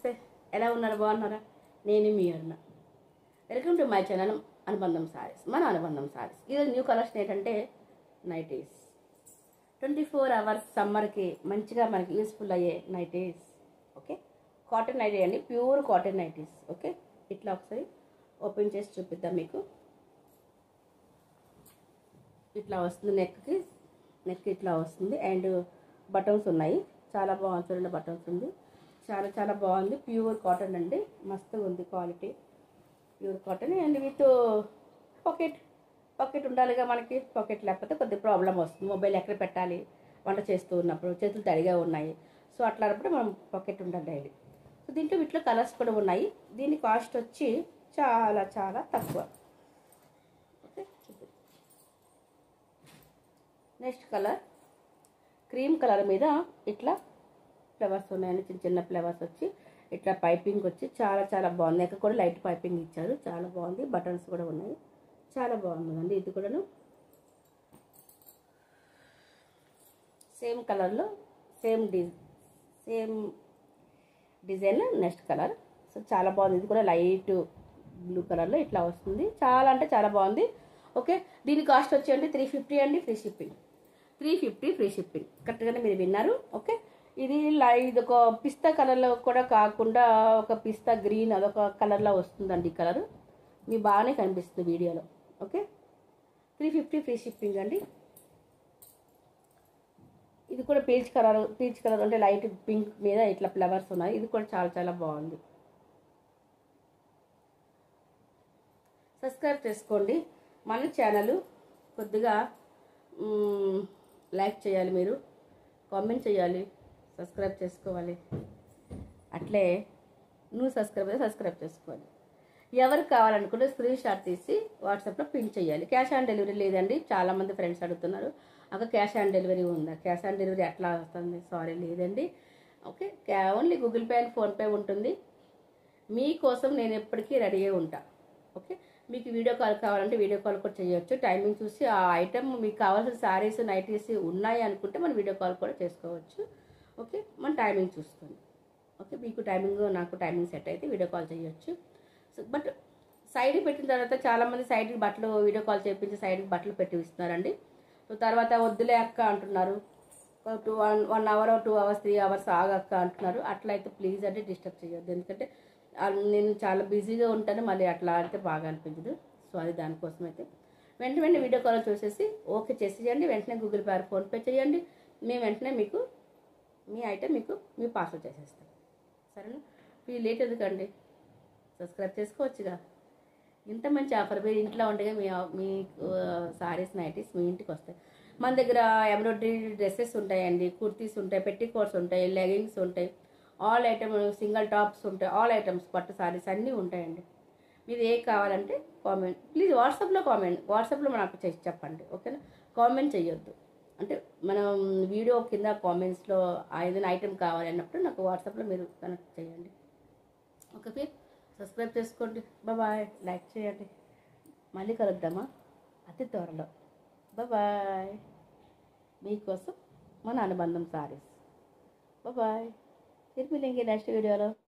నమస్తే, ఎలా ఉన్నారు? బాగున్నారా? నేను మీ అరుణ. వెల్కమ్ టు మై ఛానల్ అనుబంధం సారీస్. మన అనుబంధం సారీస్ ఈరోజు న్యూ కలెక్షన్ ఏంటంటే నైటీస్. 24 అవర్స్ సమ్మర్కి మంచిగా మనకి యూస్ఫుల్ అయ్యే నైటీస్. ఓకే, కాటన్ నైటీ అండి, ప్యూర్ కాటన్ నైటీస్. ఓకే, ఇట్లా ఒకసారి ఓపెన్ చేసి చూపిద్దాం మీకు. ఇట్లా వస్తుంది, నెక్ ఇట్లా వస్తుంది అండ్ బటన్స్ ఉన్నాయి. చాలా బాగుంది, చూడండి బటన్స్ ఉంది. చాలా చాలా బాగుంది, ప్యూర్ కాటన్ అండి, మస్తుగా ఉంది quality. Pure cotton and with pocket ఉండాలిగా మనకి. పాకెట్ లేకపోతే కొద్దిగా ప్రాబ్లం వస్తుంది. మొబైల్ ఎక్కడ పెట్టాలి, వంట చేస్తూ ఉన్నప్పుడు చేతులు తడిగా ఉన్నాయి. సో అట్లాంటప్పుడు మనం పాకెట్ ఉండాలి డైలీ. సో దీంట్లో వీటిలో కలర్స్ కూడా ఉన్నాయి. దీని కాస్ట్ వచ్చి చాలా చాలా తక్కువ. Okay, next colour cream colour మీద ఇట్లా ఫ్లవర్స్ ఉన్నాయండి, చిన్న చిన్న ఫ్లవర్స్ వచ్చి ఇట్లా పైపింగ్ వచ్చి చాలా చాలా బాగుంది. ఎక్కడ కూడా లైట్ పైపింగ్ ఇచ్చారు, చాలా బాగుంది. బటన్స్ కూడా ఉన్నాయి, చాలా బాగుందండి. ఇది కూడాను సేమ్ కలర్లో same design. Next colour so చాలా బాగుంది. ఇది కూడా లైట్ బ్లూ కలర్లో ఇట్లా వస్తుంది. చాలా అంటే చాలా బాగుంది. ఓకే, దీని కాస్ట్ వచ్చి అంటే 350 అండి, ఫ్రీ షిప్పింగ్. 350 ఫ్రీ షిప్పింగ్, కరెక్ట్గానే మీరు విన్నారు. ఓకే, ఇది ఒక పిస్తా కలర్లో కూడా కాకుండా ఒక పిస్తా గ్రీన్ అదొక కలర్లో వస్తుందండి. ఈ కలర్ మీ బాగానే కనిపిస్తుంది వీడియోలో. ఓకే, 350 ఫ్రీ షిప్పింగ్ అండి. ఇది కూడా పీచ్ కలర్ అంటే లైట్ పింక్ మీద ఇట్లా ఫ్లవర్స్ ఉన్నాయి. ఇది కూడా చాలా చాలా బాగుంది. సబ్స్క్రైబ్ చేసుకోండి మన ఛానల్. కొద్దిగా లైక్ చేయాలి, మీరు కామెంట్ చేయాలి, సబ్స్క్రైబ్ చేసుకోవాలి. అట్లే నువ్వు సబ్స్క్రైబ్ చేసుకోవాలి. ఎవరికి కావాలనుకుంటే స్క్రీన్ షాట్ తీసి వాట్సాప్లో పిన్ చేయాలి. క్యాష్ ఆన్ డెలివరీ లేదండి, చాలామంది ఫ్రెండ్స్ అడుగుతున్నారు. అక్కడ క్యాష్ ఆన్ డెలివరీ ఉందా? క్యాష్ ఆన్ డెలివరీ అట్లా వస్తుంది, సారీ లేదండి. Okay, only Google pay and PhonePe ఉంటుంది. మీకోసం నేను ఎప్పటికీ రెడీగా ఉంటా. ఓకే, మీకు వీడియో కాల్ కావాలంటే వీడియో కాల్ కూడా చేయొచ్చు. టైమింగ్ చూసి ఆ ఐటమ్ మీకు కావాల్సిన శారీస్ నైటీస్ ఉన్నాయి అనుకుంటే మనం వీడియో కాల్ కూడా చేసుకోవచ్చు. ఓకే, మన టైమింగ్ చూసుకోండి. ఓకే, మీకు టైమింగ్ నాకు టైమింగ్ సెట్ అయితే వీడియో కాల్ చేయొచ్చు. సో బట్ సైడ్కి పెట్టిన తర్వాత చాలామంది సైడ్కి బట్టలు వీడియో కాల్ చేయించి సైడ్కి బట్టలు పెట్టి ఇస్తున్నారండి. సో తర్వాత వద్దులే అక్క అంటున్నారు. 1 అవర్ 2 అవర్స్ 3 అవర్స్ ఆగక్క అంటున్నారు. అట్లా అయితే ప్లీజ్ అంటే డిస్టర్బ్ చేయొద్దు, ఎందుకంటే నేను చాలా బిజీగా ఉంటాను, మళ్ళీ అట్లా అంటే బాగా అనిపించదు. సో అది దానికోసం అయితే వెంటనే వీడియో కాల్ చూసేసి ఓకే చేసేయండి. వెంటనే గూగుల్ పే ఫోన్పే చేయండి. మేము వెంటనే మీకు మీ ఐటెం మీ పార్సల్ చేసేస్తాం. సరేనా? మీ లేట్ ఎందుకండి, సబ్స్క్రైబ్ చేసుకోవచ్చుగా. ఇంత మంచి ఆఫర్ మీరు ఇంట్లో ఉండగా మీ సారీస్ నైటీస్ మీ ఇంటికి వస్తాయి. మన దగ్గర ఎంబ్రాయిడరీ డ్రెస్సెస్ ఉంటాయండి, కుర్తీస్ ఉంటాయి, పెట్టికోట్స్ ఉంటాయి, లెగింగ్స్ ఉంటాయి, ఆల్ ఐటమ్, సింగిల్ టాప్స్ ఉంటాయి, ఆల్ ఐటమ్స్ పట్టు సారీస్ అన్నీ ఉంటాయండి. మీరు ఏ కావాలంటే కామెంట్ ప్లీజ్ వాట్సాప్లో నాకు చేసి చెప్పండి. ఓకేనా? కామెంట్ చేయొద్దు, అంటే మనం వీడియో కింద కామెంట్స్లో ఏదైనా ఐటెం కావాలి అన్నప్పుడు నాకు వాట్సాప్లో మీరు కనెక్ట్ చేయండి. ఓకే, సబ్స్క్రైబ్ చేసుకోండి. బాయ్, లైక్ చేయండి. మళ్ళీ కలుద్దామా అతి త్వరలో. బాయ్, మీకోసం మన అనుబంధం సారీస్. బాయ్, फिर मिलेंगे नेक्स्ट वीडियो।